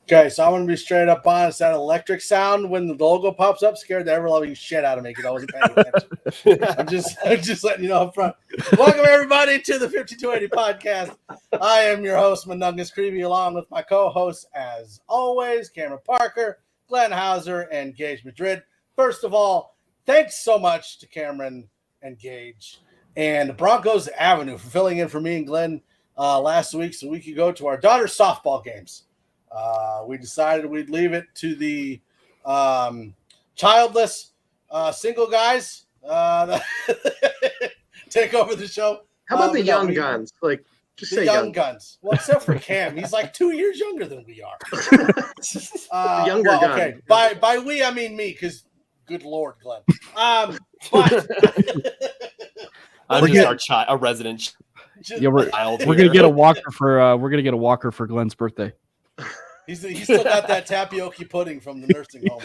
Okay, so I'm going to be straight up honest. That electric sound when the logo pops up scared the ever-loving shit out of me because I wasn't paying attention. I'm just letting you know up front. Welcome, everybody, to the 5280 podcast. I am your host, Mundungus Creevy, along with my co-hosts, as always, Cameron Parker, Glenn Hauser, and Gage Madrid. First of all, thanks so much to Cameron and Gage and Broncos Avenue for filling in for me and Glenn last week so we could go to our daughter's softball games. We decided we'd leave it to the childless single guys take over the show. How about the young guns? Like, just the say young guns. Well, except for Cam, he's like 2 years younger than we are. The younger gun. Okay, by we I mean me, because good Lord, Glenn. But I'm just a resident. Yeah, we're gonna get a walker for Glenn's birthday. He's still got that tapioca pudding from the nursing home.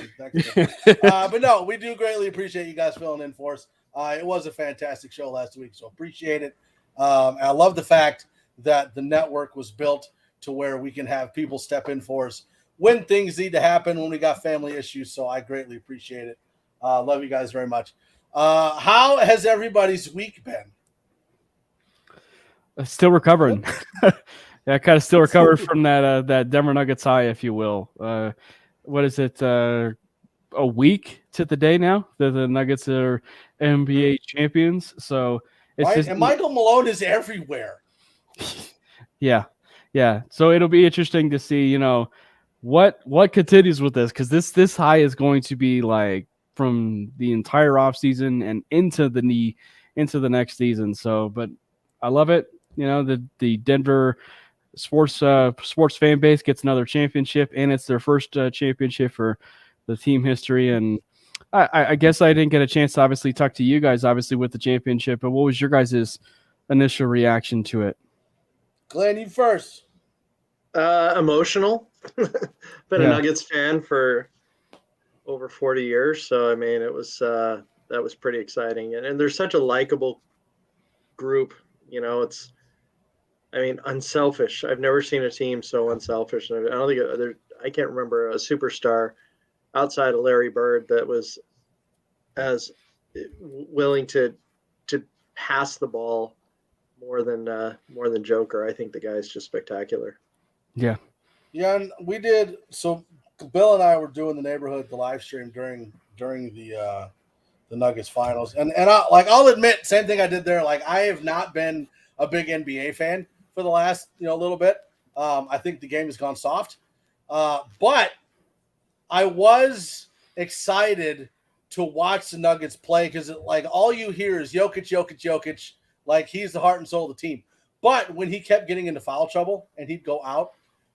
But no, we do greatly appreciate you guys filling in for us. It was a fantastic show last week, so appreciate it. I love the fact that the network was built to where we can have people step in for us when things need to happen, when we got family issues. So I greatly appreciate it. Love you guys very much. How has everybody's week been? Still recovering. Yeah, I kind of still recovered from that Denver Nuggets high, if you will. What is it? A week to the day now that the Nuggets are NBA champions. So it's right? just, and Michael Malone is everywhere. Yeah. So it'll be interesting to see, what continues with this, because this high is going to be like from the entire offseason and into the next season. So, but I love it. The Denver sports fan base gets another championship, and it's their first championship for the team history. And I guess I didn't get a chance to obviously talk to you guys, obviously, with the championship, but what was your guys' initial reaction to it? Glenn, you first. Emotional. Been a Nuggets fan for over 40 years, so I mean it was that was pretty exciting, and they're such a likable group. It's unselfish. I've never seen a team so unselfish. I don't think I can't remember a superstar outside of Larry Bird that was as willing to pass the ball more than Joker. I think the guy's just spectacular. Yeah, and we did. So Bill and I were doing the live stream during the Nuggets finals, and I'll admit, same thing I did there. Like, I have not been a big NBA fan for the last little bit. I think the game has gone soft, but I was excited to watch the Nuggets play because all you hear is Jokic. Like, he's the heart and soul of the team. But when he kept getting into foul trouble and he'd go out,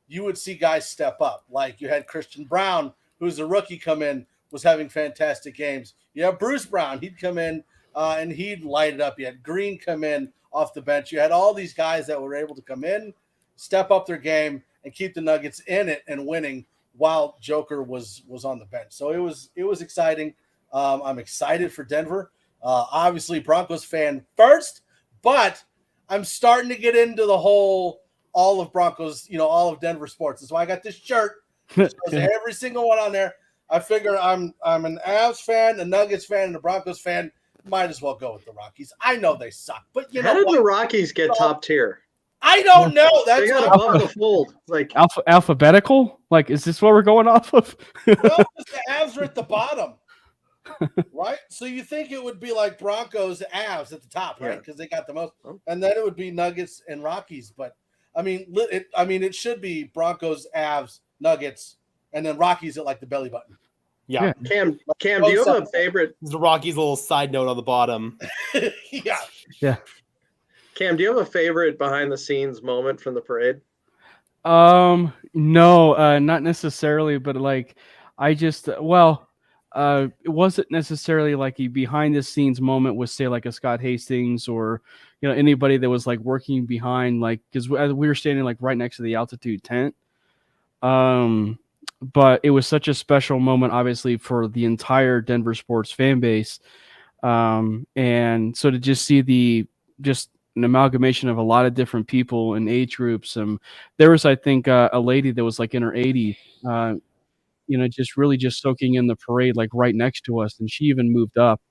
you would see guys step up. Like, you had Christian Brown, who's a rookie, come in, was having fantastic games. You have Bruce Brown. He'd come in and he'd light it up. You had Green come in off the bench. You had all these guys that were able to come in, step up their game, and keep the Nuggets in it and winning while Joker was on the bench. So it was exciting. I'm excited for Denver. Obviously, Broncos fan first, but I'm starting to get into the whole all of Broncos, all of Denver sports. That's why I got this shirt. Every single one on there. I figure I'm an Avs fan, a Nuggets fan, and a Broncos fan. Might as well go with the Rockies. I know they suck, but how did the Rockies get top tier? I don't know. They got above the fold. Like alphabetical? Like, is this what we're going off of? No, the Avs are at the bottom. Right? So you think it would be like Broncos, Avs at the top, right? Because they got the most. And then it would be Nuggets and Rockies. But, it should be Broncos, Avs, Nuggets, and then Rockies at the belly button. Yeah. Cam, do you have a favorite? The Rockies' little side note on the bottom. Yeah. Cam, do you have a favorite behind-the-scenes moment from the parade? No, not necessarily, but it wasn't necessarily like a behind-the-scenes moment with, say, like a Scott Hastings or anybody that was working behind, because we were standing right next to the altitude tent. But it was such a special moment, obviously, for the entire Denver sports fan base. And so to just see an amalgamation of a lot of different people and age groups. There was, I think, a lady that was like in her 80s, just soaking in the parade, like right next to us. And she even moved up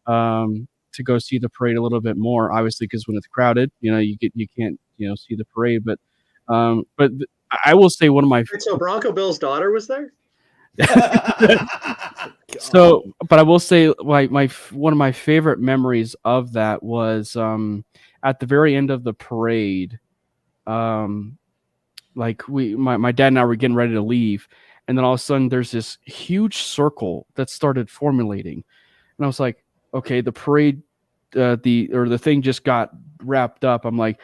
to go see the parade a little bit more, obviously, because when it's crowded, you can't, see the parade. But I will say one of my So Bronco Bill's daughter was there? So, but I will say, like, one of my favorite memories of that was at the very end of the parade. Like my dad and I were getting ready to leave, and then all of a sudden there's this huge circle that started formulating, and I was like, okay, the parade, the thing just got wrapped up. I'm like,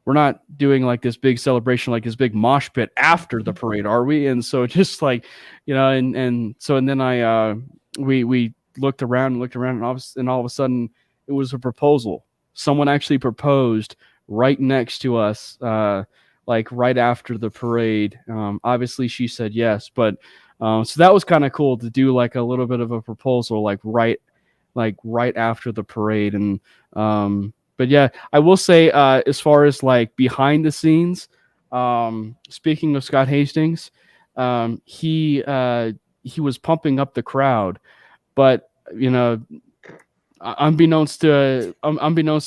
we're not doing like this big celebration, like this big mosh pit after the parade, are we? And so just like, and then we looked around, and all of a sudden it was a proposal. Someone actually proposed right next to us, like right after the parade. Obviously she said yes, but so that was kind of cool to do like a little bit of a proposal, like right after the parade. And but yeah, I will say, as far as like behind the scenes, speaking of Scott Hastings, he was pumping up the crowd, but unbeknownst to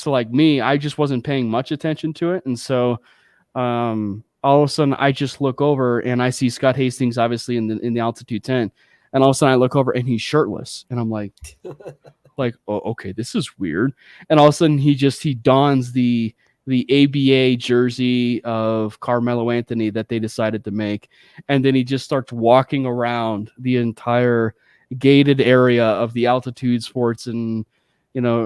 like me, I just wasn't paying much attention to it. And so all of a sudden I just look over and I see Scott Hastings obviously in the altitude tent, and all of a sudden I look over and he's shirtless, and I'm like oh, okay, this is weird. And all of a sudden he dons the ABA jersey of Carmelo Anthony that they decided to make, and then he just starts walking around the entire gated area of the altitude sports and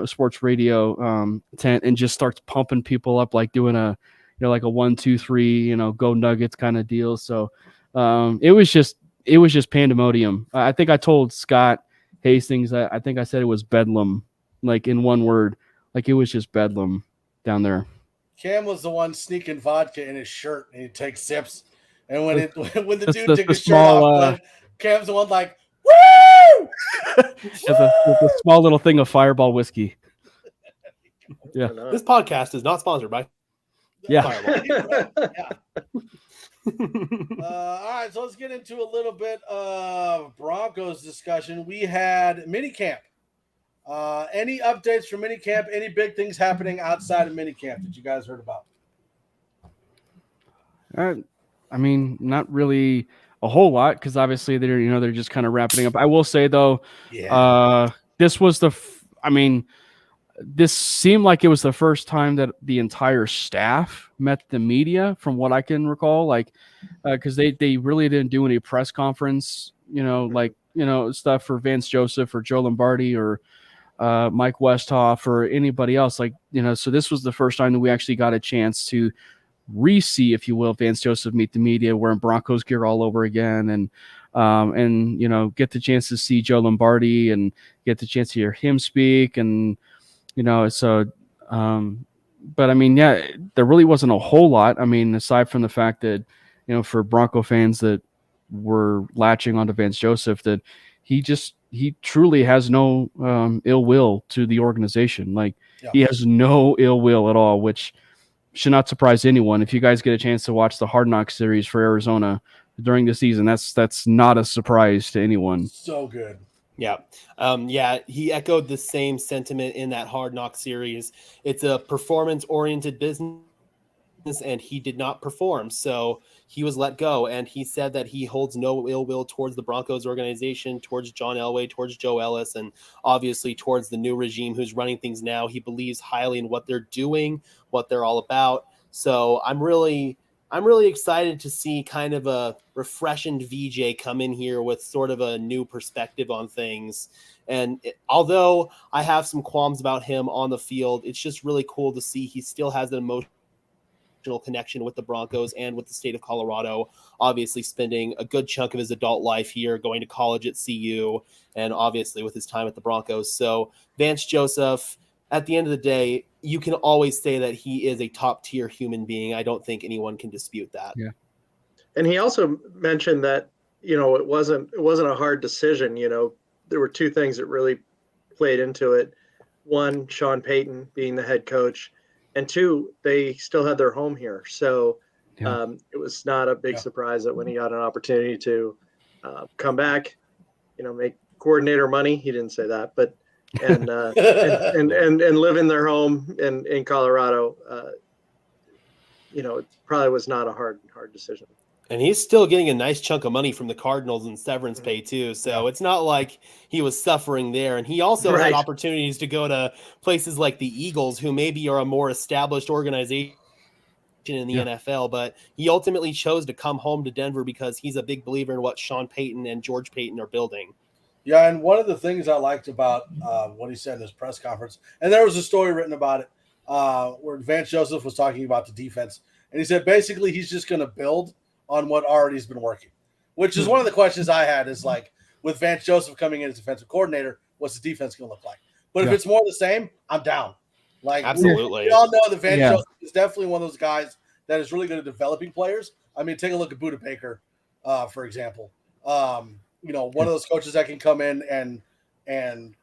sports radio tent, and just starts pumping people up, like doing a like a 1, 2, 3 go Nuggets kind of deal. So it was just pandemonium. I think I told Scott Hastings, I think I said it was bedlam, like in one word, like it was just bedlam down there. Cam was the one sneaking vodka in his shirt, and he takes sips. And when the dude took his shirt off, Cam's the one like, woo! the small little thing of Fireball whiskey. Yeah. This podcast is not sponsored by. Yeah. All right, so let's get into a little bit of Broncos discussion. We had Minicamp. Any updates from Minicamp? Any big things happening outside of Minicamp that you guys heard about? I mean, not really a whole lot, because obviously they're just kind of wrapping up. I will say though, this was this seemed like it was the first time that the entire staff met the media, from what I can recall, like, because they really didn't do any press conference, stuff for Vance Joseph or Joe Lombardi or Mike Westhoff or anybody else, like, so this was the first time that we actually got a chance to re-see, if you will, Vance Joseph meet the media wearing Broncos gear all over again, and get the chance to see Joe Lombardi and get the chance to hear him speak. And but I mean, yeah, there really wasn't a whole lot. I mean, aside from the fact that, for Bronco fans that were latching onto Vance Joseph, that he truly has no ill will to the organization. Like, he has no ill will at all, which should not surprise anyone. If you guys get a chance to watch the Hard Knocks series for Arizona during the season, that's not a surprise to anyone. So good. Yeah. He echoed the same sentiment in that Hard Knock series. It's a performance-oriented business, and he did not perform, so he was let go. And he said that he holds no ill will towards the Broncos organization, towards John Elway, towards Joe Ellis, and obviously towards the new regime who's running things now. He believes highly in what they're doing, what they're all about. So I'm really excited to see kind of a refreshing VJ come in here with sort of a new perspective on things. And although I have some qualms about him on the field, it's just really cool to see he still has an emotional connection with the Broncos and with the state of Colorado, obviously spending a good chunk of his adult life here, going to college at CU, and obviously with his time at the Broncos. So Vance Joseph, at the end of the day, you can always say that he is a top tier human being. I don't think anyone can dispute that. Yeah. And he also mentioned that, it wasn't a hard decision. There were two things that really played into it. One, Sean Payton being the head coach, and two, they still had their home here. So Yeah. it was not a big surprise that when he got an opportunity to come back, make coordinator money. He didn't say that, but and live in their home in Colorado. It probably was not a hard decision. And he's still getting a nice chunk of money from the Cardinals in severance pay too. So it's not like he was suffering there. And he also had opportunities to go to places like the Eagles, who maybe are a more established organization in the NFL, but he ultimately chose to come home to Denver because he's a big believer in what Sean Payton and George Payton are building. Yeah, and one of the things I liked about what he said in his press conference, and there was a story written about it, where Vance Joseph was talking about the defense, and he said basically he's just going to build on what already has been working, which is one of the questions I had is like, with Vance Joseph coming in as defensive coordinator, what's the defense going to look like? But if it's more the same, I'm down. Like, absolutely. We all know that Vance Joseph is definitely one of those guys that is really good at developing players. I mean, take a look at Budda Baker, for example. One of those coaches that can come in and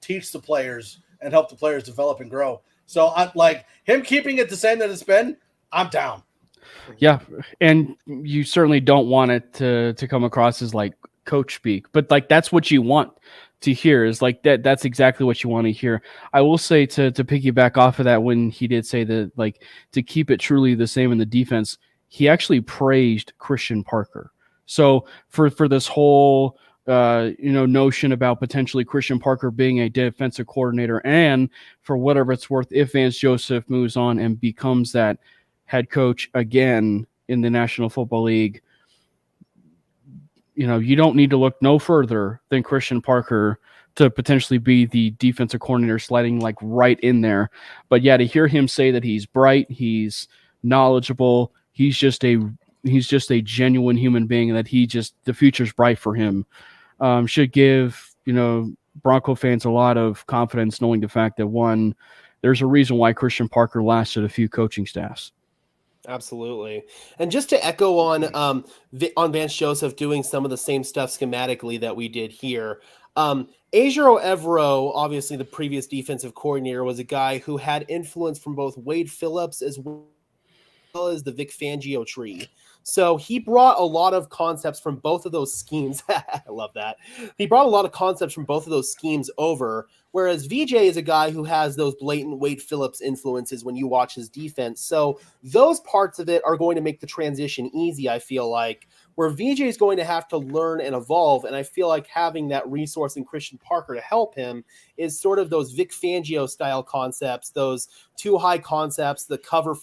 teach the players and help the players develop and grow. So I like him keeping it the same that it's been. I'm down. Yeah, and you certainly don't want it to come across as like coach speak, but like that's what you want to hear is like that. That's exactly what you want to hear. I will say to piggyback off of that, when he did say that, like, to keep it truly the same in the defense, he actually praised Christian Parker. So for this whole notion about potentially Christian Parker being a defensive coordinator, and for whatever it's worth, if Vance Joseph moves on and becomes that head coach again in the National Football League, you don't need to look no further than Christian Parker to potentially be the defensive coordinator, sliding like right in there. But yeah, to hear him say that he's bright, he's knowledgeable, he's just a genuine human being, and that the future's bright for him, should give Bronco fans a lot of confidence, knowing the fact that, one, there's a reason why Christian Parker lasted a few coaching staffs. Absolutely. And just to echo on Vance Joseph doing some of the same stuff schematically that we did here, Ajiro Evero, obviously the previous defensive coordinator, was a guy who had influence from both Wade Phillips as well as the Vic Fangio tree. So he brought a lot of concepts from both of those schemes. I love that. He brought a lot of concepts from both of those schemes over, whereas VJ is a guy who has those blatant Wade Phillips influences when you watch his defense. So those parts of it are going to make the transition easy, I feel like, where VJ is going to have to learn and evolve. And I feel like having that resource in Christian Parker to help him is sort of those Vic Fangio style concepts, those too high concepts, the cover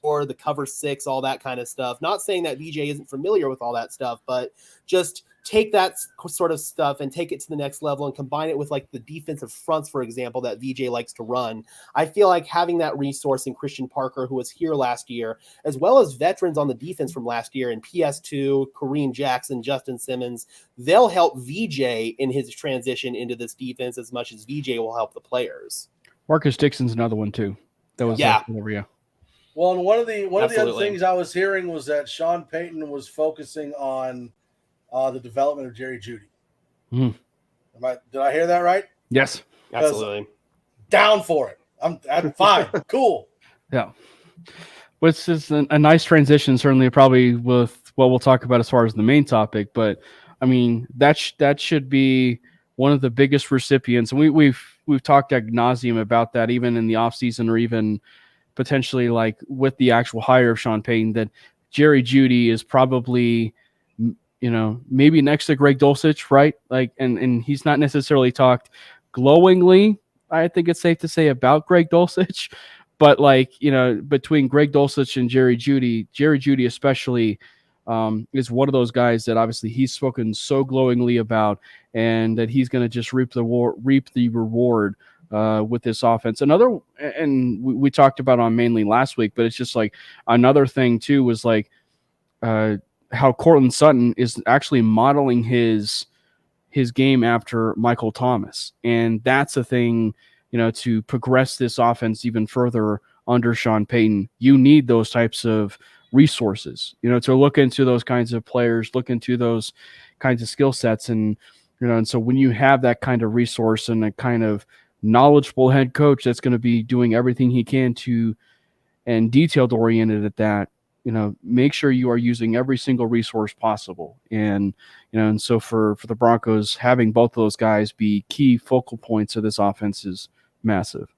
or the cover six, all that kind of stuff. Not saying that VJ isn't familiar with all that stuff, but just take that sort of stuff and take it to the next level and combine it with like the defensive fronts, for example, that VJ likes to run. I feel like having that resource in Christian Parker, who was here last year, as well as veterans on the defense from last year in PS2, Kareem Jackson, Justin Simmons, they'll help VJ in his transition into this defense as much as VJ will help the players. Marcus Dixon's another one too. That was over, yeah. Well, and one of the other things I was hearing was that Sean Payton was focusing on the development of Jerry Jeudy. Mm. Did I hear that right? Yes, absolutely. Down for it. I'm fine. Cool. Yeah, which is a nice transition, certainly, probably with what we'll talk about as far as the main topic. But I mean, that should be one of the biggest recipients, and we've talked ad nauseum about that, even in the offseason, or even potentially like with the actual hire of Sean Payton, that Jerry Jeudy is probably, maybe next to Greg Dulcich, right? Like, and he's not necessarily talked glowingly, I think it's safe to say, about Greg Dulcich, but like, between Greg Dulcich and Jerry Jeudy especially, is one of those guys that obviously he's spoken so glowingly about, and that he's going to just reap the reward with this offense. Another, and we talked about on mainly last week, but it's just like another thing too was like how Cortland Sutton is actually modeling his game after Michael Thomas, and that's a thing, to progress this offense even further under Sean Payton. You need those types of resources, to look into those kinds of players, look into those kinds of skill sets, and and so when you have that kind of resource and a kind of knowledgeable head coach that's going to be doing everything he can to, and detailed oriented at that, make sure you are using every single resource possible. And, and so for the Broncos, having both of those guys be key focal points of this offense is massive.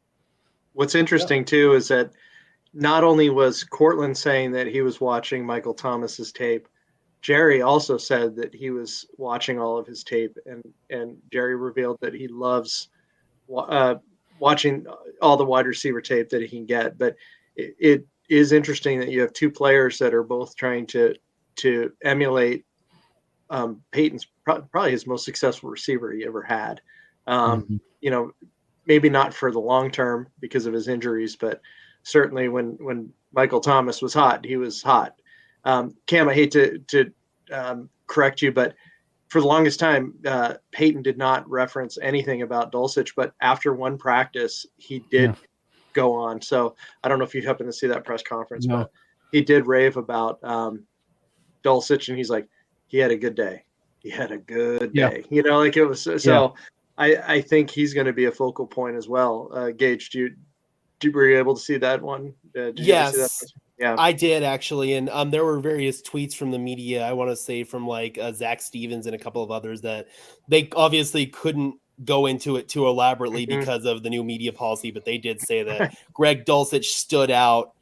What's interesting too is that not only was Cortland saying that he was watching Michael Thomas's tape, Jerry also said that he was watching all of his tape, and Jerry revealed that he loves watching all the wide receiver tape that he can get. But it is interesting that you have two players that are both trying to emulate Peyton's probably his most successful receiver he ever had. Maybe not for the long term because of his injuries, but certainly when Michael Thomas was hot, he was hot. Cam, I hate to correct you, but for the longest time, Peyton did not reference anything about Dulcich, but after one practice, he did go on. So I don't know if you happen to see that press conference, but he did rave about Dulcich, and he's like, he had a good day. He had a good day. It was so. I think he's going to be a focal point as well. Gage, were you able to see that one? Yes. See that? Yeah, I did actually. And there were various tweets from the media. I want to say from like Zach Stevens and a couple of others that they obviously couldn't go into it too elaborately because of the new media policy, but they did say that Greg Dulcich stood out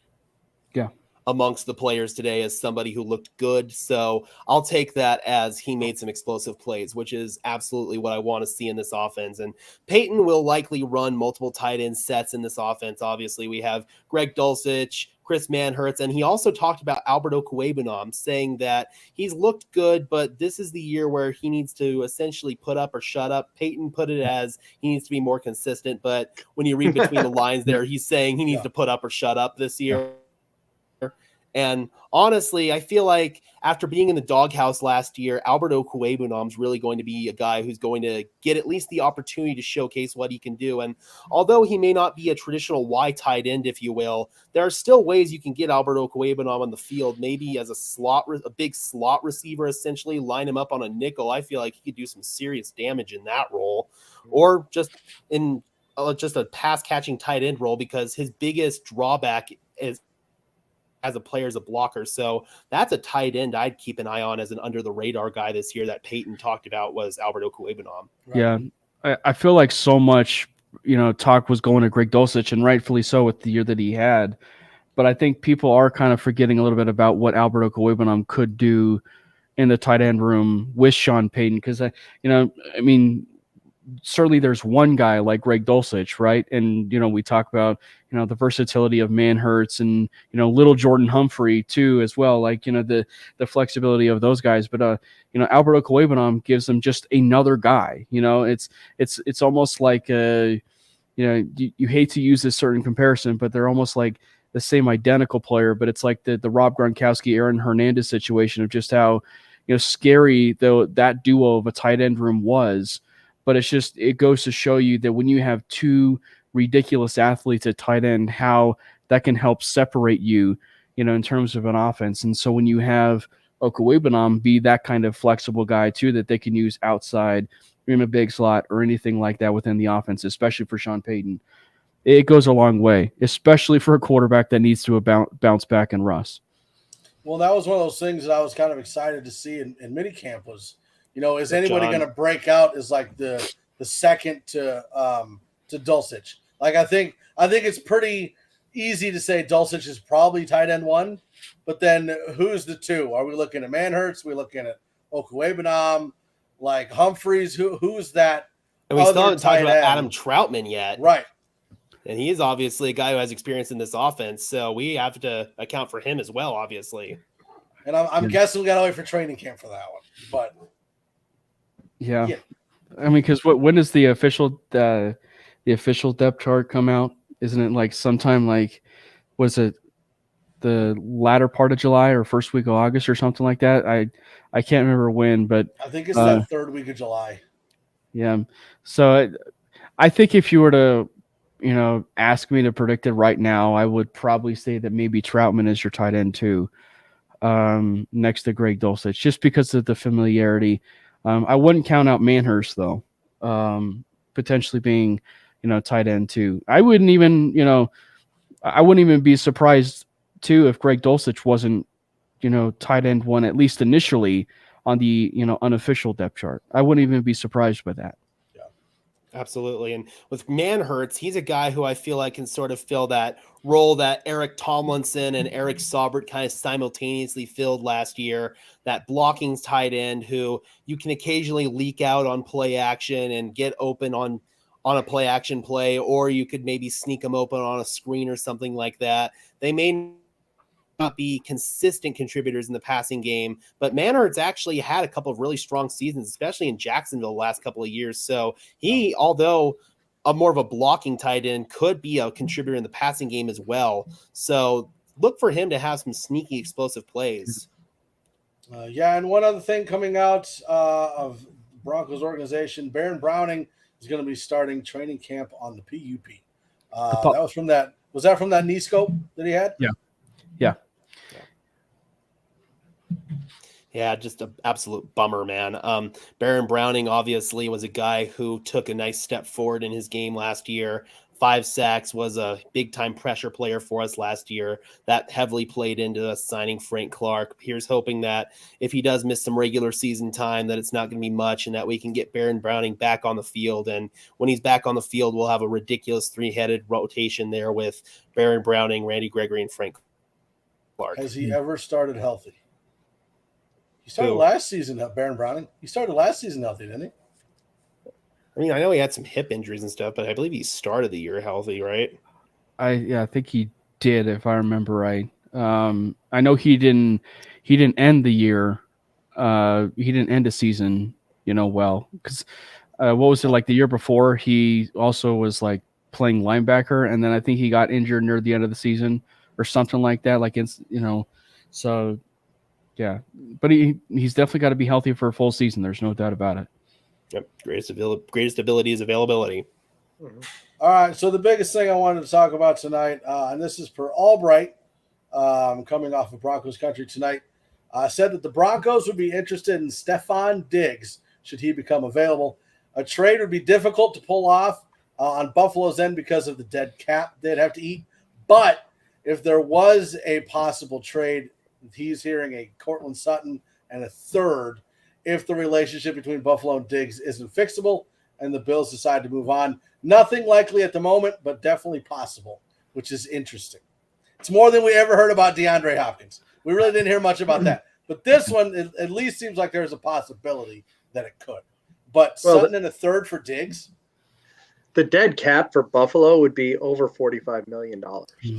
amongst the players today as somebody who looked good. So I'll take that as he made some explosive plays, which is absolutely what I want to see in this offense. And Peyton will likely run multiple tight end sets in this offense. Obviously, we have Greg Dulcich, Chris Manhertz, and he also talked about Albert Okwuegbunam, saying that he's looked good, but this is the year where he needs to essentially put up or shut up. Peyton put it as he needs to be more consistent, but when you read between the lines there, he's saying he needs to put up or shut up this year. And honestly, I feel like after being in the doghouse last year, Albert Okwuegbunam is really going to be a guy who's going to get at least the opportunity to showcase what he can do. And although he may not be a traditional Y tight end, if you will, there are still ways you can get Albert Okwuegbunam on the field, maybe as a big slot receiver, essentially line him up on a nickel. I feel like he could do some serious damage in that role, or just in just a pass catching tight end role, because his biggest drawback is as a player, as a blocker. So that's a tight end I'd keep an eye on as an under the radar guy this year that Peyton talked about was Albert Okwuegbunam. Right. Yeah. I feel like so much, talk was going to Greg Dulcich, and rightfully so with the year that he had. But I think people are kind of forgetting a little bit about what Albert Okwuegbunam could do in the tight end room with Sean Payton. Because, certainly there's one guy like Greg Dulcich, right? And, we talk about, the versatility of Manhertz and, little Jordan Humphrey too, as well. Like, the flexibility of those guys. But, Albert Okwuegbunam gives them just another guy. It's almost like, you hate to use this certain comparison, but they're almost like the same identical player. But it's like the Rob Gronkowski, Aaron Hernandez situation of just how, scary though that duo of a tight end room was. But it goes to show you that when you have two ridiculous athletes at tight end, how that can help separate you, in terms of an offense. And so when you have Okwuegbunam be that kind of flexible guy too, that they can use outside in a big slot or anything like that within the offense, especially for Sean Payton, it goes a long way, especially for a quarterback that needs to bounce back and rust. Well, that was one of those things that I was kind of excited to see in minicamp was, is anybody going to break out as like the second to Dulcich? Like I think it's pretty easy to say Dulcich is probably tight end one, but then who's the two? Are we looking at Manhertz? Are we looking at Okwuegbunam? Like Humphreys? Who's that? And we still haven't talked about Adam Troutman yet, right? And he is obviously a guy who has experience in this offense, so we have to account for him as well, obviously. And I'm guessing we got to wait for training camp for that one, but. Yeah. I mean, because when does the official depth chart come out? Isn't it like sometime like, was it the latter part of July or first week of August or something like that? I can't remember when, but I think it's that third week of July. Yeah. So I think if you were to, ask me to predict it right now, I would probably say that maybe Troutman is your tight end too, next to Greg Dulcich, just because of the familiarity. I wouldn't count out Manhertz though, potentially being, tight end too. I wouldn't even be surprised too if Greg Dulcich wasn't, tight end one, at least initially on the, unofficial depth chart. I wouldn't even be surprised by that. Absolutely. And with Manhurts, he's a guy who I feel like can sort of fill that role that Eric Tomlinson and Eric Saubert kind of simultaneously filled last year, that blocking tight end who you can occasionally leak out on play action and get open on a play action play, or you could maybe sneak them open on a screen or something like that. They may not be consistent contributors in the passing game, but Manhurts actually had a couple of really strong seasons, especially in Jacksonville the last couple of years. So he, although more of a blocking tight end, could be a contributor in the passing game as well. So look for him to have some sneaky explosive plays. And one other thing coming out of Broncos organization, Baron Browning is going to be starting training camp on the PUP. That was from that. Was that from that knee scope that he had? Yeah. Yeah, just an absolute bummer, man. Baron Browning obviously was a guy who took a nice step forward in his game last year. 5 sacks, was a big-time pressure player for us last year. That heavily played into us signing Frank Clark. Here's hoping that if he does miss some regular season time, that it's not going to be much and that we can get Baron Browning back on the field. And when he's back on the field, we'll have a ridiculous 3-headed rotation there with Baron Browning, Randy Gregory, and Frank Clark. Has he ever started healthy? He started last season, Baron Browning. He started last season healthy, didn't he? I mean, I know he had some hip injuries and stuff, but I believe he started the year healthy, right? I think he did, if I remember right. I know he didn't end the year. He didn't end the season, well, because what was it like the year before? He also was like playing linebacker, and then I think he got injured near the end of the season or something like that. Like it's so. Yeah, but he's definitely got to be healthy for a full season. There's no doubt about it. Yep, greatest ability is availability. Mm-hmm. All right, so the biggest thing I wanted to talk about tonight, and this is per Albright, coming off of Broncos country tonight, said that the Broncos would be interested in Stefon Diggs should he become available. A trade would be difficult to pull off on Buffalo's end because of the dead cap they'd have to eat. But if there was a possible trade, he's hearing a Cortland Sutton and a third if the relationship between Buffalo and Diggs isn't fixable and the Bills decide to move on. Nothing likely at the moment, but definitely possible, which is interesting. It's more than we ever heard about DeAndre Hopkins. We really didn't hear much about that. But this one at least seems like there's a possibility that it could. But Sutton and a third for Diggs? The dead cap for Buffalo would be over $45 million.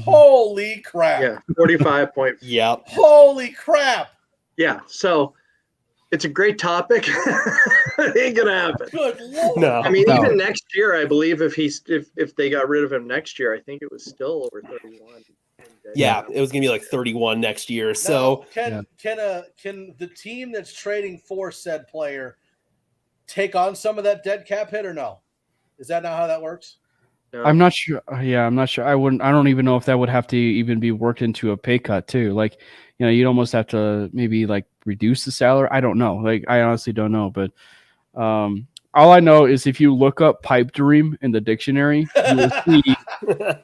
Holy crap. Yeah, 45 point. Yep. Holy crap. Yeah, so it's a great topic. It ain't going to happen. Good Lord. No. I mean, even next year, I believe if they got rid of him next year, I think it was still over 31. Yeah, it was going to be like 31 next year. So can the team that's trading for said player take on some of that dead cap hit or no? Is that not how that works? No. I'm not sure. Yeah, I'm not sure. I don't even know if that would have to even be worked into a pay cut too. Like, you'd almost have to maybe like reduce the salary. I don't know. Like, I honestly don't know. But all I know is if you look up pipe dream in the dictionary, you will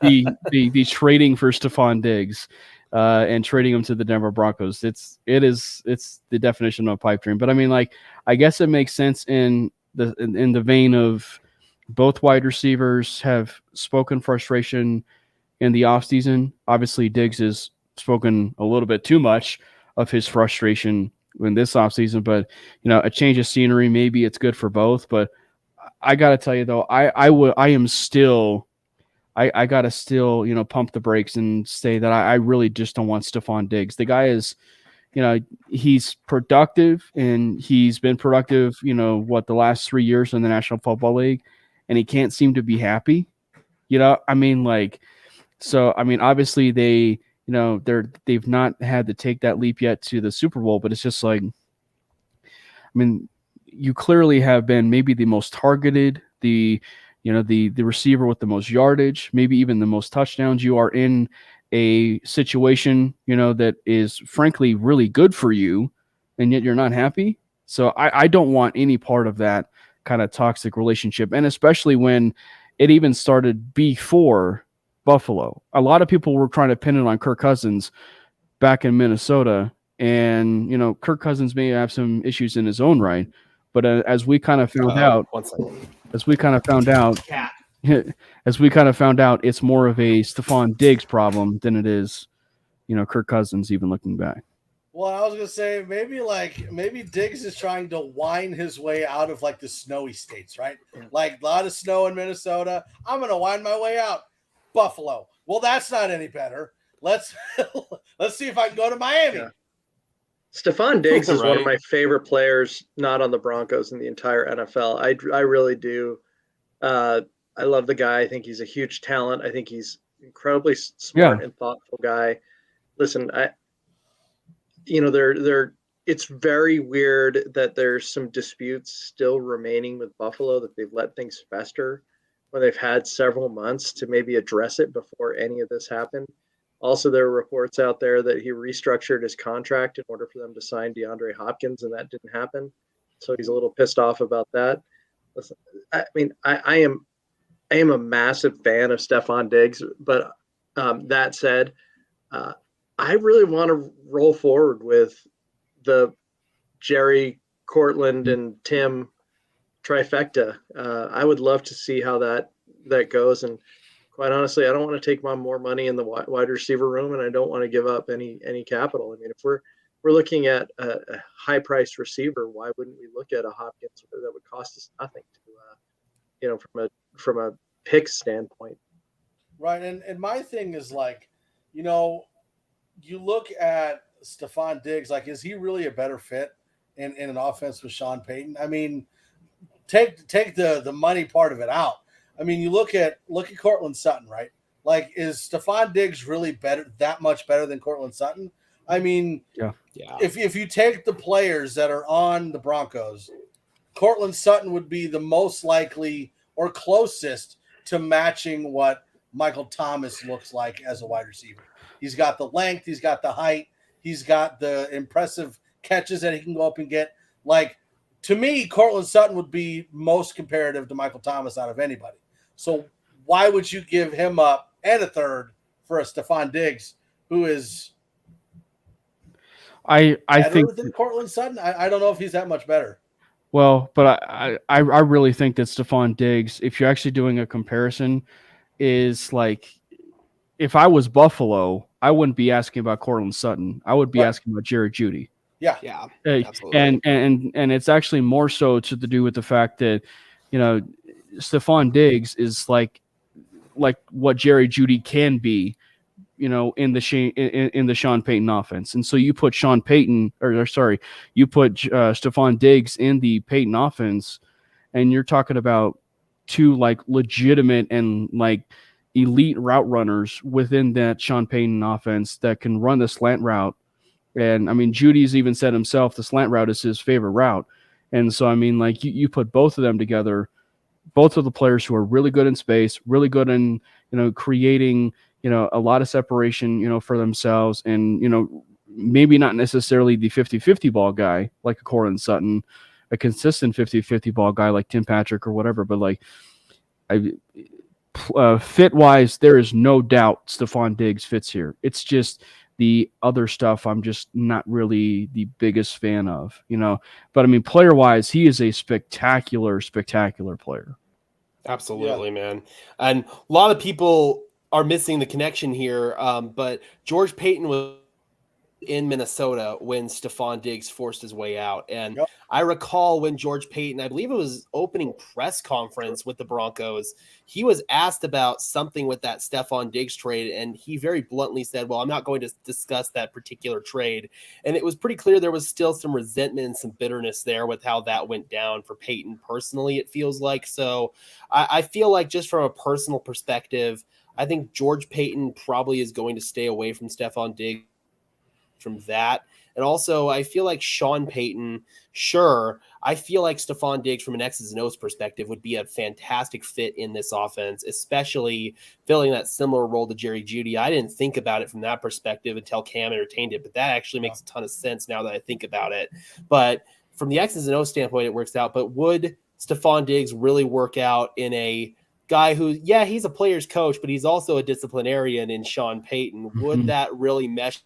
see the trading for Stefon Diggs and trading him to the Denver Broncos. It's the definition of a pipe dream. But I mean, like, I guess it makes sense in the vein of both wide receivers have spoken frustration in the offseason. Obviously, Diggs has spoken a little bit too much of his frustration in this offseason, but a change of scenery, maybe it's good for both. But I gotta tell you though, I gotta still pump the brakes and say that I really just don't want Stefon Diggs. The guy is, he's productive and he's been productive, the last 3 years in the National Football League, and he can't seem to be happy. Obviously they've not had to take that leap yet to the Super Bowl, but it's just like, you clearly have been maybe the most targeted, the receiver with the most yardage, maybe even the most touchdowns. You are in a situation, that is frankly really good for you, and yet you're not happy. So I don't want any part of that kind of toxic relationship. And especially when it even started before Buffalo. A lot of people were trying to pin it on Kirk Cousins back in Minnesota. And, you know, Kirk Cousins may have some issues in his own right. But as we kind of found out, it's more of a Stefon Diggs problem than it is, you know, Kirk Cousins, even looking back. Well, I was gonna say maybe Diggs is trying to whine his way out of like the snowy states, right? Like a lot of snow in Minnesota. I'm gonna whine my way out. Buffalo. Well, that's not any better. Let's see if I can go to Miami. Yeah. Stefon Diggs is one of Right. my favorite players, not on the Broncos, in the entire NFL. I really do. I love the guy. I think he's a huge talent. I think he's incredibly smart and thoughtful guy. Listen, it's very weird that there's some disputes still remaining with Buffalo, that they've let things fester when they've had several months to maybe address it before any of this happened. Also, there are reports out there that he restructured his contract in order for them to sign DeAndre Hopkins, and that didn't happen. So he's a little pissed off about that. Listen, I mean, I am a massive fan of Stefon Diggs, but that said, I really want to roll forward with the Jerry, Cortland, and Tim trifecta. I would love to see how that goes. And quite honestly, I don't want to take on more money in the wide receiver room, and I don't want to give up any capital. I mean, if we're looking at a high-priced receiver, why wouldn't we look at a Hopkins that would cost us nothing to, from a pick standpoint? Right, and my thing is like, you know, you look at Stefon Diggs, like, is he really a better fit in an offense with Sean Payton? I mean, take the money part of it out. I mean, you look at Cortland Sutton, right? Like, is Stefon Diggs really that much better than Cortland Sutton? I mean, yeah. If you take the players that are on the Broncos, Cortland Sutton would be the most likely or closest to matching what Michael Thomas looks like as a wide receiver. He's got the length, he's got the height, he's got the impressive catches that he can go up and get. Like, to me, Cortland Sutton would be most comparative to Michael Thomas out of anybody. So why would you give him up and a third for a Stefon Diggs who is I think than Cortland Sutton? I don't know if he's that much better. Well, but I really think that Stefon Diggs, if you're actually doing a comparison, is like, if I was Buffalo, I wouldn't be asking about Cortland Sutton. I would be asking about Jerry Jeudy. Yeah, absolutely. And it's actually more so to do with the fact that, you know, Stefon Diggs is like what Jerry Jeudy can be, you know, in the Sean Payton offense. And so you put Stefon Diggs in the Payton offense, and you're talking about two like legitimate and like elite route runners within that Sean Payton offense that can run the slant route. And I mean, Judy's even said himself, the slant route is his favorite route. And so, I mean, like you put both of them together, both of the players who are really good in space, really good in, you know, creating, you know, a lot of separation, you know, for themselves, and, you know, maybe not necessarily the 50-50 ball guy like a Cortland Sutton, a consistent 50-50 ball guy like Tim Patrick or whatever, but like fit wise, there is no doubt Stefon Diggs fits here. It's just the other stuff I'm just not really the biggest fan of, you know. But I mean, player wise, he is a spectacular player. Absolutely, man. And a lot of people are missing the connection here. But George Payton was in Minnesota when Stefon Diggs forced his way out. And I recall when George Payton, I believe it was opening press conference with the Broncos, he was asked about something with that Stefon Diggs trade, and he very bluntly said, well, I'm not going to discuss that particular trade. And it was pretty clear there was still some resentment and some bitterness there with how that went down for Payton personally, it feels like. So I feel like, just from a personal perspective, I think George Payton probably is going to stay away from Stefon Diggs from that. And also, I feel like Sean Payton, I feel like Stefon Diggs from an X's and O's perspective would be a fantastic fit in this offense, especially filling that similar role to Jerry Jeudy. I didn't think about it from that perspective until Cam entertained it, but that actually makes a ton of sense now that I think about it. But from the X's and O's standpoint, it works out. But would Stefon Diggs really work out in a guy who, yeah, he's a player's coach, but he's also a disciplinarian in Sean Payton. Would that really mesh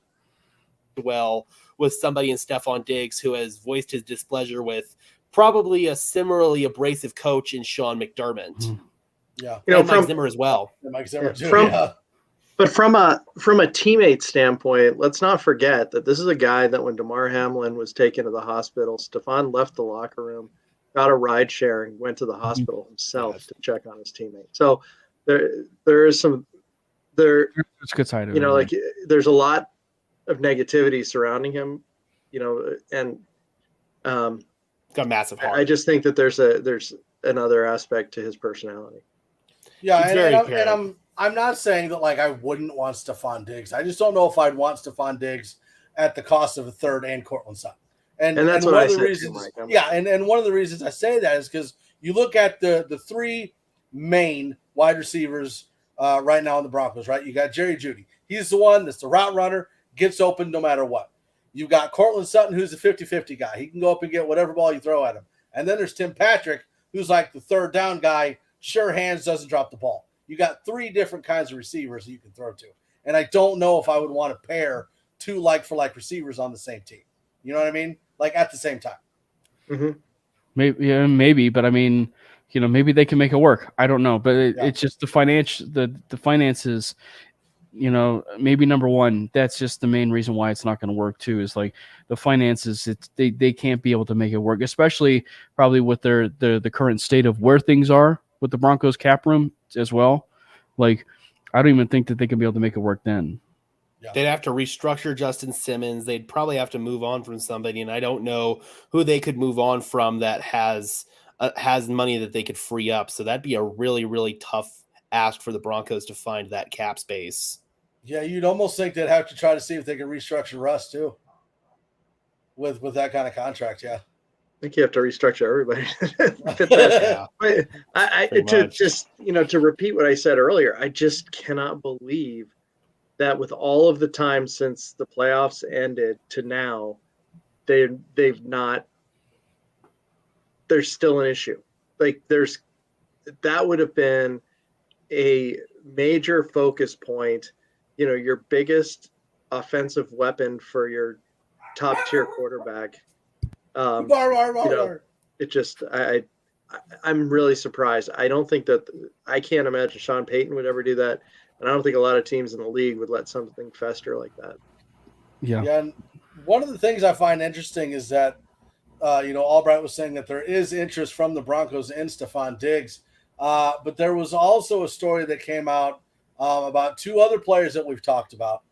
well with somebody in Stefon Diggs, who has voiced his displeasure with probably a similarly abrasive coach in Sean McDermott? Yeah. And Mike Zimmer as well. And Mike Zimmer too, But from a teammate standpoint, let's not forget that this is a guy that when DeMar Hamlin was taken to the hospital, Stefon left the locker room, got a ride share, and went to the hospital himself to check on his teammate. So there is some there. It's a good side of it. Like there's a lot of negativity surrounding him, and got massive heart. I just think that there's another aspect to his personality. Yeah, and I'm not saying that like I wouldn't want Stefon Diggs. I just don't know if I'd want Stefon Diggs at the cost of a third and Cortland Sutton. And that's one what of I the said reasons, too, Mike. and one of the reasons I say that is because you look at the three main wide receivers right now in the Broncos, right? You got Jerry Jeudy. He's the one that's the route runner, gets open no matter what. You've got Cortland Sutton, who's a 50-50 guy. He can go up and get whatever ball you throw at him. And then there's Tim Patrick, who's like the third down guy, sure hands, doesn't drop the ball. You got three different kinds of receivers you can throw to. And I don't know if I would want to pair two like-for-like receivers on the same team. You know what I mean? Like at the same time. Mm-hmm. Maybe, but I mean, maybe they can make it work. I don't know, but it's just the finances, maybe number one, that's just the main reason why it's not going to work too, is like the finances. They can't be able to make it work, especially probably with the current state of where things are with the Broncos cap room as well. Like, I don't even think that they can be able to make it work then. Yeah. They'd have to restructure Justin Simmons. They'd probably have to move on from somebody, and I don't know who they could move on from that has money that they could free up. So that'd be a really, really tough ask for the Broncos to find that cap space. Yeah, you'd almost think they'd have to try to see if they can restructure Russ too. With that kind of contract, yeah. I think you have to restructure everybody. Yeah. But to repeat what I said earlier, I just cannot believe that with all of the time since the playoffs ended to now, there's still an issue. Like that would have been a major focus point, your biggest offensive weapon for your top tier quarterback. It just, I'm really surprised. I don't think I can't imagine Sean Payton would ever do that. And I don't think a lot of teams in the league would let something fester like that. Yeah. Yeah. And one of the things I find interesting is that, Albright was saying that there is interest from the Broncos in Stefon Diggs. But there was also a story that came out about two other players that we've talked about,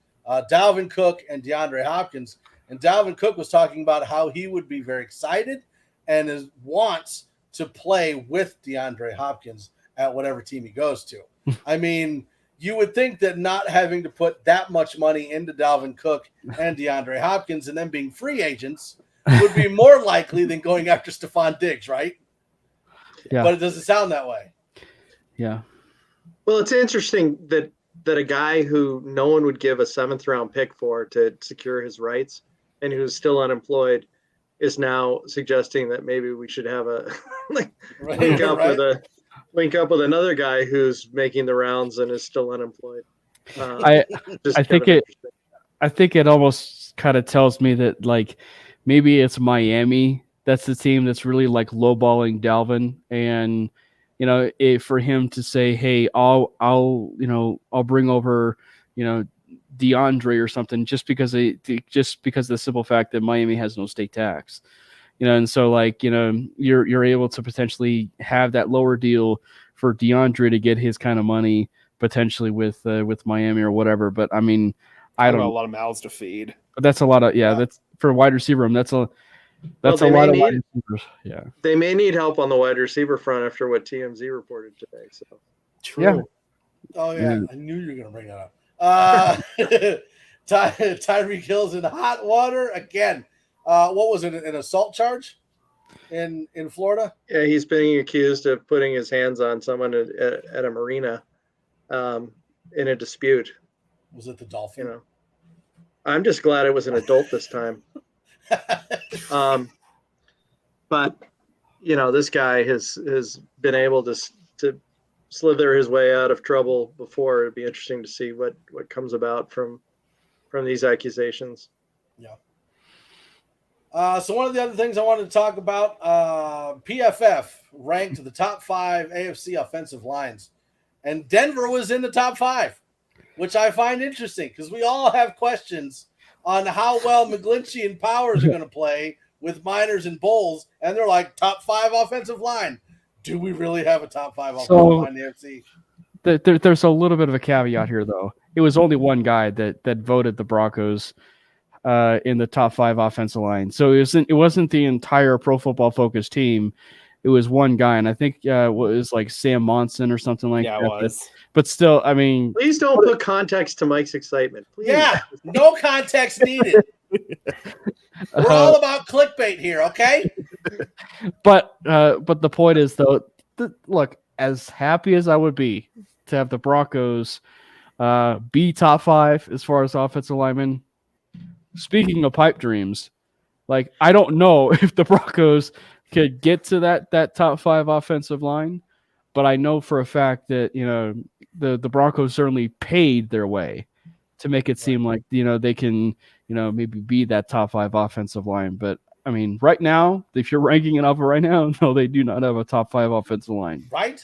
Dalvin Cook and DeAndre Hopkins. And Dalvin Cook was talking about how he would be very excited and wants to play with DeAndre Hopkins at whatever team he goes to. I mean, you would think that not having to put that much money into Dalvin Cook and DeAndre Hopkins and them being free agents would be more likely than going after Stefon Diggs, right? Yeah. But it doesn't sound that way. Yeah. Well, it's interesting that a guy who no one would give a 7th round pick for to secure his rights and who's still unemployed is now suggesting that maybe we should have a link up with another guy who's making the rounds and is still unemployed. I think it almost kind of tells me that like maybe it's Miami that's the team that's really like lowballing Dalvin, and for him to say, hey, I'll bring over DeAndre or something just because of the simple fact that Miami has no state tax. And so like, you're able to potentially have that lower deal for DeAndre to get his kind of money potentially with Miami or whatever. But I mean, I don't know. A lot of mouths to feed. But that's a lot of, that's for a wide receiver room. That's a lot of wide receivers. Yeah. They may need help on the wide receiver front after what TMZ reported today. So true. Yeah. Oh yeah. I knew you were going to bring that up. Tyreek Hill's in hot water again. What was it? An assault charge in Florida? Yeah, he's being accused of putting his hands on someone at a marina in a dispute. Was it the Dolphin? I'm just glad it was an adult this time. But this guy has been able to slither his way out of trouble before. It'd be interesting to see what comes about from these accusations. Yeah. So one of the other things I wanted to talk about, PFF ranked the top 5 AFC offensive lines, and Denver was in the top 5, which I find interesting because we all have questions on how well McGlinchey and Powers are going to play with Miners and Bowles, and they're like top 5 offensive line. Do we really have a top 5 offensive line in the AFC? There's a little bit of a caveat here, though. It was only one guy that voted the Broncos in the top 5 offensive line. So it wasn't the entire Pro Football Focus team. It was one guy, and I think it was like Sam Monson or something like that. Yeah, it was. But still, I mean, please don't put context to Mike's excitement. Please. Yeah, no context needed. We're all about clickbait here, okay? But the point is, though, look, as happy as I would be to have the Broncos be top 5 as far as offensive linemen. Speaking of pipe dreams, like I don't know if the Broncos could get to that top 5 offensive line, but I know for a fact that the Broncos certainly paid their way to make it seem like they can maybe be that top 5 offensive line. But I mean, right now, if you're ranking it up right now, no, they do not have a top 5 offensive line. Right.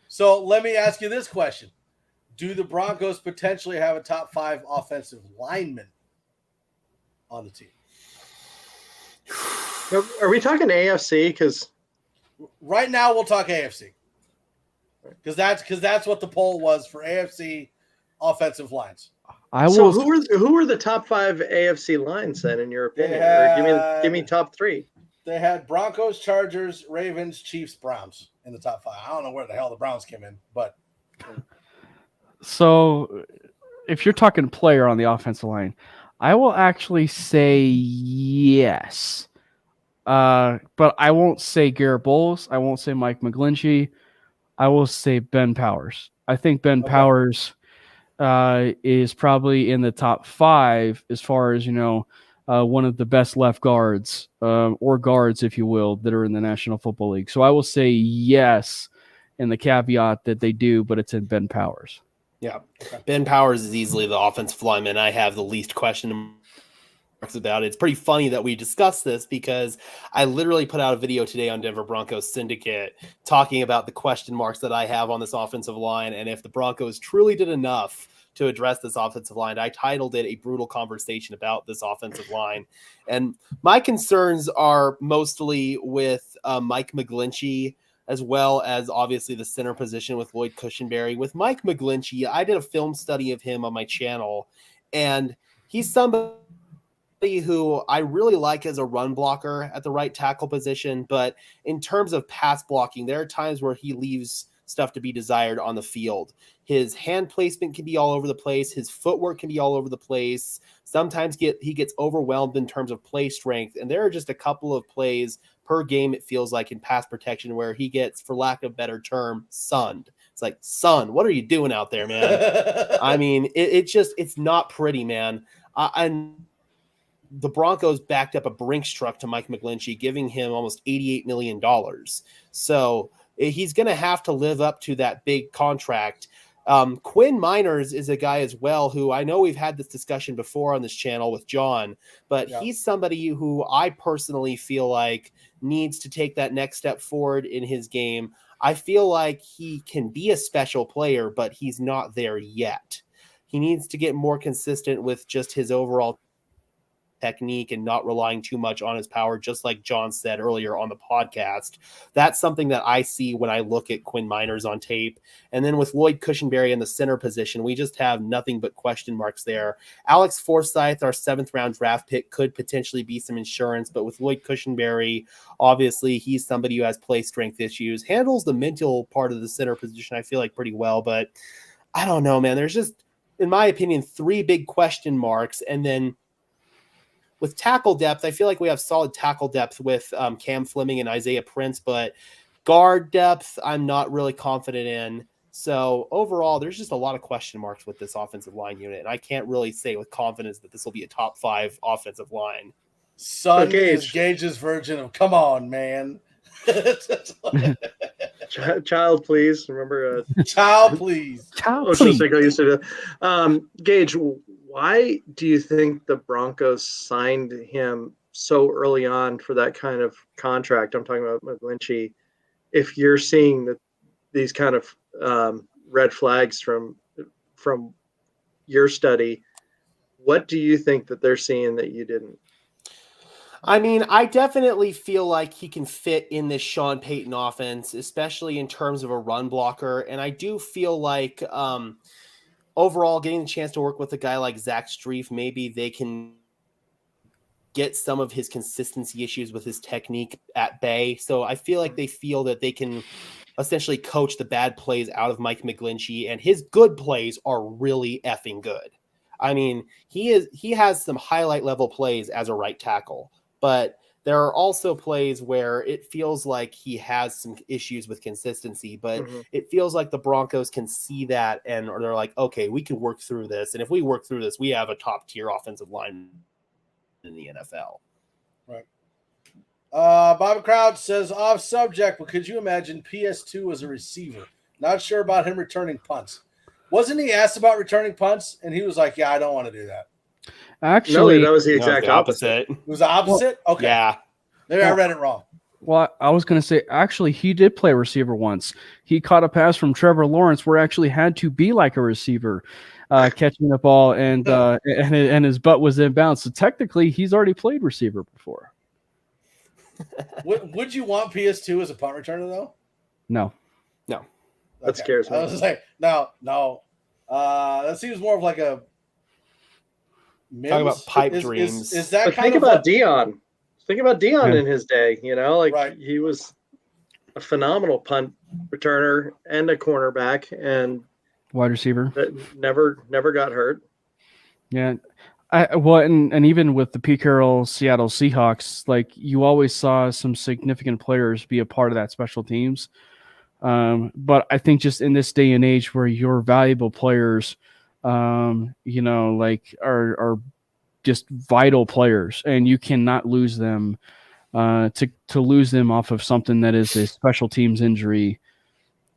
So let me ask you this question: do the Broncos potentially have a top 5 offensive lineman on the team? Are we talking AFC? Because right now we'll talk AFC, because that's what the poll was for AFC offensive lines. So who are the top 5 AFC lines then, in your opinion? Or give me top 3. They had Broncos, Chargers, Ravens, Chiefs, Browns in the top 5. I don't know where the hell the Browns came in, but so if you're talking player on the offensive line, I will actually say yes. But I won't say Garrett Bowles. I won't say Mike McGlinchey. I will say Ben Powers. I think Ben Powers is probably in the top 5 as far as, one of the best left guards or guards, if you will, that are in the National Football League. So I will say yes in the caveat that they do, but it's in Ben Powers. Yeah. Ben Powers is easily the offensive lineman I have the least question marks about. It's pretty funny that we discussed this because I literally put out a video today on Denver Broncos Syndicate talking about the question marks that I have on this offensive line. And if the Broncos truly did enough to address this offensive line, I titled it A Brutal Conversation About This Offensive Line. And my concerns are mostly with Mike McGlinchey, as well as obviously the center position with Lloyd Cushenberry. With Mike McGlinchey, I did a film study of him on my channel, and he's somebody who I really like as a run blocker at the right tackle position. But in terms of pass blocking, there are times where he leaves stuff to be desired on the field. His hand placement can be all over the place. His footwork can be all over the place. Sometimes he gets overwhelmed in terms of play strength. And there are just a couple of plays per game, it feels like, in pass protection where he gets, for lack of a better term, sunned. It's like, son, what are you doing out there, man? I mean, it's not pretty, man. And the Broncos backed up a Brinks truck to Mike McGlinchey, giving him almost $88 million. So he's going to have to live up to that big contract. Quinn Miners is a guy as well who I know we've had this discussion before on this channel with John, but he's somebody who I personally feel like needs to take that next step forward in his game. I feel like he can be a special player, but he's not there yet. He needs to get more consistent with just his overall technique and not relying too much on his power, just like John said earlier on the podcast. That's something that I see when I look at Quinn Miners on tape. And then with Lloyd Cushenberry in the center position, we just have nothing but question marks there. Alex Forsyth, our 7th round draft pick, could potentially be some insurance, but with Lloyd Cushenberry, obviously he's somebody who has play strength issues, handles the mental part of the center position, I feel like, pretty well, but I don't know, man. There's just, in my opinion, 3 big question marks. And then with tackle depth, I feel like we have solid tackle depth with Cam Fleming and Isaiah Prince, but guard depth, I'm not really confident in. So overall, there's just a lot of question marks with this offensive line unit, and I can't really say with confidence that this will be a top 5 offensive line. Son is Gage's version of "Come on, man." Child, please. Remember, Child, please. Ochocinco used to do. Gage, why do you think the Broncos signed him so early on for that kind of contract? I'm talking about McGlinchey. If you're seeing these kind of red flags from your study, what do you think that they're seeing that you didn't? I mean, I definitely feel like he can fit in this Sean Payton offense, especially in terms of a run blocker. And I do feel like overall getting the chance to work with a guy like Zach Strief, maybe they can get some of his consistency issues with his technique at bay. So I feel like they feel that they can essentially coach the bad plays out of Mike McGlinchey, and his good plays are really effing good. I mean, he has some highlight level plays as a right tackle, but there are also plays where it feels like he has some issues with consistency, but it feels like the Broncos can see that and they're like, okay, we can work through this. And if we work through this, we have a top tier offensive line in the NFL. Right. Bobby Crouch says, off subject, but could you imagine PS2 as a receiver? Not sure about him returning punts. Wasn't he asked about returning punts? And he was like, yeah, I don't want to do that. Actually, no, that was the exact opposite. It was the opposite? Well, okay. Yeah. Maybe I read it wrong. Well, I was going to say, actually, he did play receiver once. He caught a pass from Trevor Lawrence where actually had to be like a receiver, catching the ball, and his butt was inbounds. So technically, he's already played receiver before. Would you want PS2 as a punt returner, though? No. That scares me. I was like, no. That seems more of like a Talking about pipe dreams. Is that but kind think of about Dion. Think about Dion in his day. Right. He was a phenomenal punt returner and a cornerback, and Wide receiver. that never got hurt. Yeah. And even with the Pete Carroll Seattle Seahawks, like you always saw some significant players be a part of that special teams. But I think just in this day and age where your valuable players, like are just vital players, and you cannot lose them. To lose them off of something that is a special teams injury,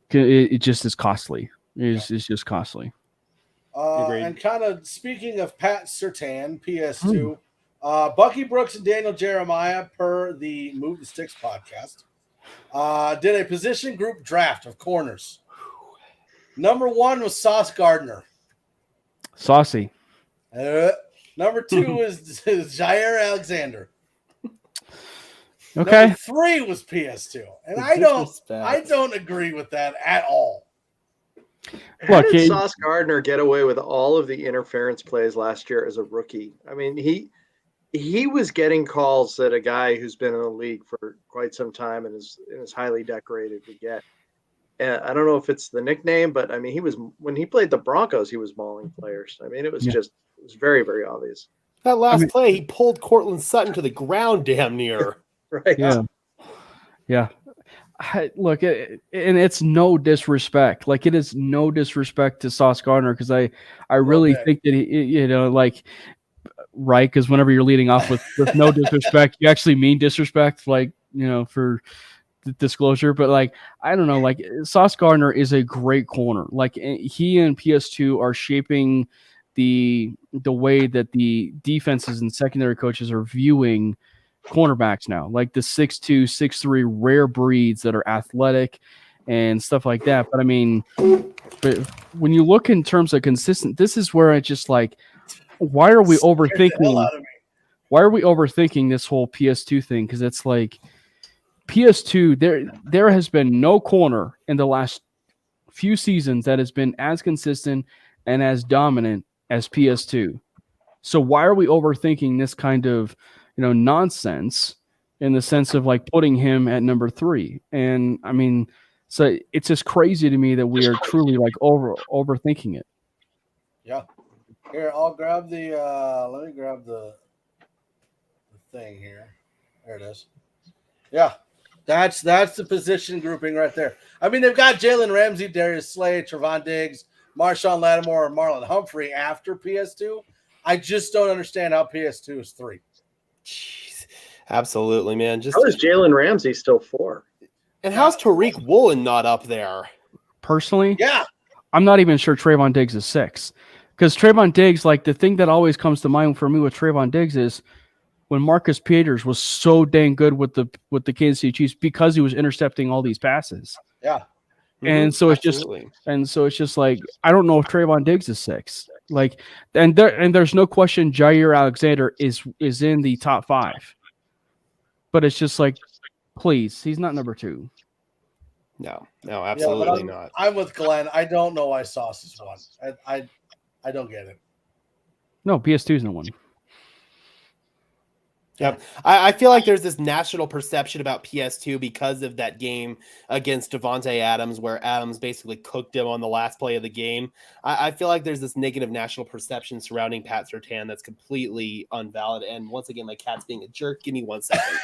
it just is costly. It's just costly. And kind of speaking of Pat Surtain, PS2, Bucky Brooks and Daniel Jeremiah, per the Move the Sticks podcast, did a position group draft of corners. Number 1 was Sauce Gardner. Saucy. Number 2 is Jair Alexander. Okay. Number 3 was PS2, and I don't agree with that at all. How did Sauce Gardner get away with all of the interference plays last year as a rookie? I mean, he was getting calls that a guy who's been in the league for quite some time and is highly decorated would get. And I don't know if it's the nickname, but I mean, when he played the Broncos, he was mauling players. I mean, it was very, very obvious. That last play, he pulled Cortland Sutton to the ground damn near. Right. Yeah. Look, and it's no disrespect. Like, it is no disrespect to Sauce Gardner, because I really think that he, right? Because whenever you're leading off with no disrespect, you actually mean disrespect, like, for the disclosure. But like, I don't know, like Sauce Gardner is a great corner. Like, he and PS2 are shaping the way that the defenses and secondary coaches are viewing cornerbacks now, like the 6'2", 6'3" rare breeds that are athletic and stuff like that. But I mean, when you look in terms of consistent, this is where I just like, why are we overthinking? Why are we overthinking this whole PS2 thing? Because it's like PS2, there has been no corner in the last few seasons that has been as consistent and as dominant as PS2. So why are we overthinking this kind of nonsense in the sense of like putting him at number 3? And I mean, so it's just crazy to me that we are truly like overthinking it. Yeah. Here, I'll grab the let me grab the thing here. There it is. Yeah. That's the position grouping right there. I mean, they've got Jalen Ramsey, Darius Slay, Trevon Diggs, Marshawn Lattimore, and Marlon Humphrey after PS2. I just don't understand how PS2 is 3. Jeez. Absolutely, man. How is Jalen Ramsey still 4? And how's Tariq Woolen not up there? Personally, Yeah. I'm not even sure Trayvon Diggs is 6. Because Trayvon Diggs, like the thing that always comes to mind for me with Trayvon Diggs is when Marcus Peters was so dang good with the Kansas City Chiefs because he was intercepting all these passes. Yeah. And so it's just like I don't know if Trayvon Diggs is 6. Like and there's no question Jair Alexander is in the top 5. But it's just like, please, he's not number 2. No, absolutely not. I'm with Glenn. I don't know why Sauce is 1. I don't get it. No, PS2 is no 1. Yep. I feel like there's this national perception about PS2 because of that game against Devontae Adams where Adams basically cooked him on the last play of the game. I feel like there's this negative national perception surrounding Pat Surtain that's completely unvalid. And once again, my cat's being a jerk. Give me 1 second.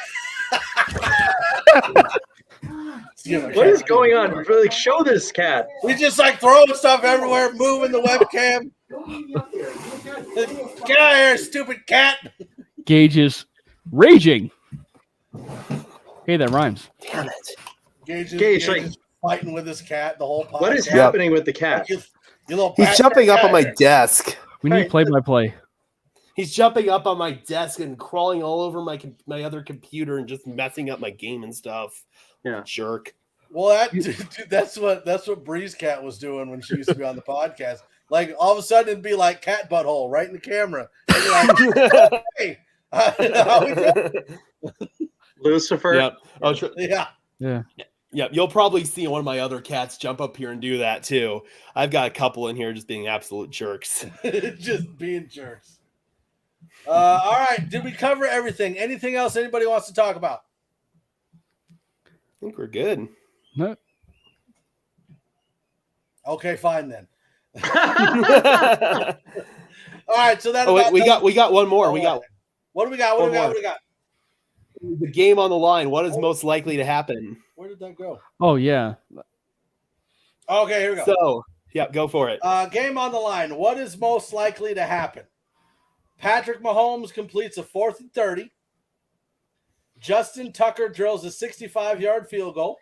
What is going on? Really show this cat. We just like throwing stuff everywhere, moving the webcam. Get out of here, stupid cat. Gage is raging. Hey, that rhymes. Damn it. Gage like is fighting with his cat the whole podcast. What is happening with the cat? You little He's jumping up on my cat. desk. We need play-by-play. He's jumping up on my desk and crawling all over my other computer and just messing up my game and stuff. Yeah, jerk. Well, dude, that's what Bree's cat was doing when she used to be on the podcast. Like all of a sudden it'd be like cat butthole right in the camera. And you're like, hey, how we doing? Lucifer. Yep. Oh, Yeah. Yep. You'll probably see one of my other cats jump up here and do that too. I've got a couple in here just being absolute jerks. Just being jerks. All right. Did we cover everything? Anything else anybody wants to talk about? I think we're good. No. Okay, fine then. All right, so that. We got one more. What do we got? What do we got? The game on the line. What is most likely to happen? Where did that go? Oh yeah. Okay, here we go. So, yeah, go for it. Game on the line. What is most likely to happen? Patrick Mahomes completes a 4th and 30. Justin Tucker drills a 65-yard field goal.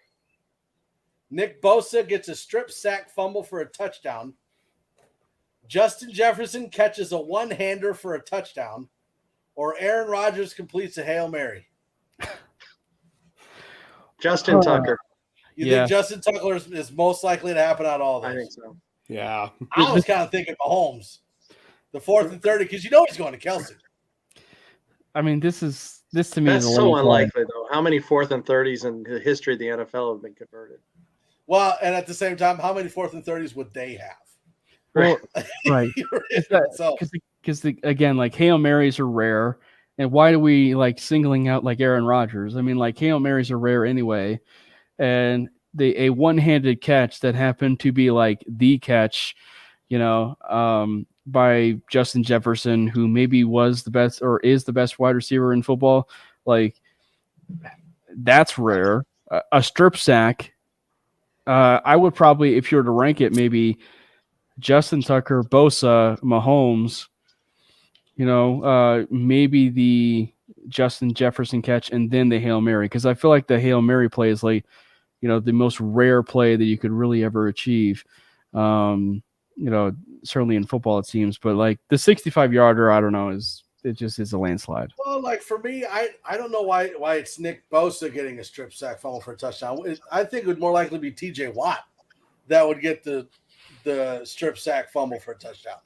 Nick Bosa gets a strip sack fumble for a touchdown. Justin Jefferson catches a one-hander for a touchdown. Or Aaron Rodgers completes a Hail Mary. Justin Tucker. You think Justin Tucker is most likely to happen out of all those? I think so. Yeah. I was kind of thinking Mahomes. The 4th and 30, because you know he's going to Kelsey. I mean, this to me That's is so unlikely, though. How many 4th and 30s in the history of the NFL have been converted? Well, and at the same time, how many 4th and 30s would they have? Well, right. Because again, like Hail Marys are rare. And why do we like singling out like Aaron Rodgers? I mean, like Hail Marys are rare anyway. And a one-handed catch that happened to be like the catch, by Justin Jefferson, who maybe was the best or is the best wide receiver in football. Like that's rare. A strip sack. I would probably, if you were to rank it, maybe Justin Tucker, Bosa, Mahomes, maybe the Justin Jefferson catch and then the Hail Mary. Because I feel like the Hail Mary play is like, the most rare play that you could really ever achieve. Certainly in football it seems, but like the 65-yarder, I don't know, it just is a landslide. Well, like for me, I don't know why it's Nick Bosa getting a strip sack fumble for a touchdown. I think it would more likely be TJ Watt that would get the strip sack fumble for a touchdown.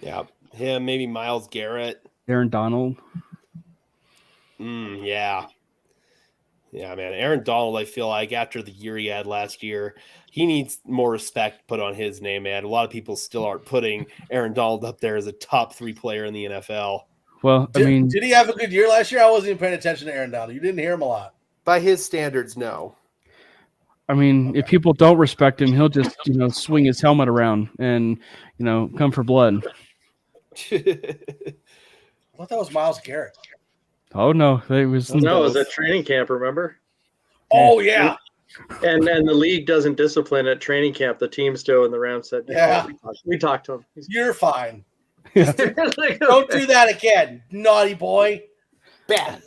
Yeah, him, maybe Myles Garrett, Aaron Donald. Yeah, man, Aaron Donald. I feel like after the year he had last year, he needs more respect put on his name, man. A lot of people still aren't putting Aaron Donald up there as a top 3 player in the NFL. Well, did he have a good year last year? I wasn't even paying attention to Aaron Donald. You didn't hear him a lot. By his standards, no. I mean, if people don't respect him, he'll just, swing his helmet around and, come for blood. I thought that was Myles Garrett. Oh, no. It was at training camp, remember? Oh, yeah. And then the league doesn't discipline at training camp. The teams do, and the Rams said, "Yeah, we talked to him. You're fine. Don't do that again, naughty boy." Bad.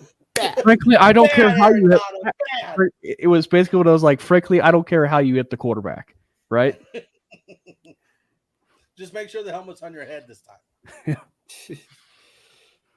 Frankly, I don't care how you hit. Bad. It was basically what I was like. Frankly, I don't care how you hit the quarterback, right? Just make sure the helmet's on your head this time.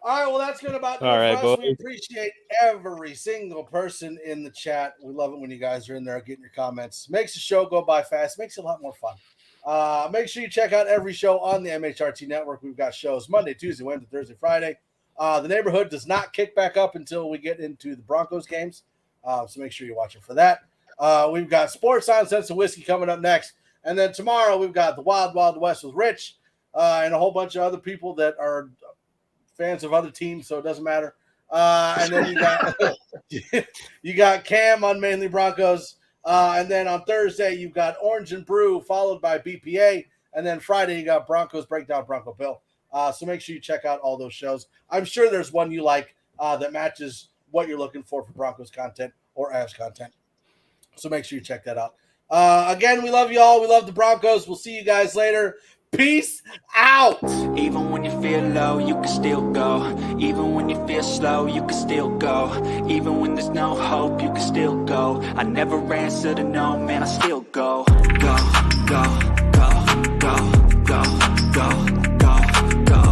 All right, well, that's going to about do All it right, for us. boys. We appreciate every single person in the chat. We love it when you guys are in there getting your comments. Makes the show go by fast. Makes it a lot more fun. Make sure you check out every show on the MHRT Network. We've got shows Monday, Tuesday, Wednesday, Thursday, Friday. The neighborhood does not kick back up until we get into the Broncos games, so make sure you watch it for that. We've got Sports Nonsense and Whiskey coming up next. And then tomorrow we've got the Wild Wild West with Rich and a whole bunch of other people that are fans of other teams, so it doesn't matter. And then you got Cam on Mainly Broncos. And then on Thursday, you've got Orange and Brew, followed by BPA. And then Friday, you got Broncos Breakdown, Bronco Bill. So make sure you check out all those shows. I'm sure there's one you like that matches what you're looking for Broncos content or Avs content. So make sure you check that out. Again, we love you all. We love the Broncos. We'll see you guys later. Peace out. Even when you feel low, you can still go. Even when you feel slow, you can still go. Even when there's no hope, you can still go. I never answer to no, man, I still go. Go, go, go, go.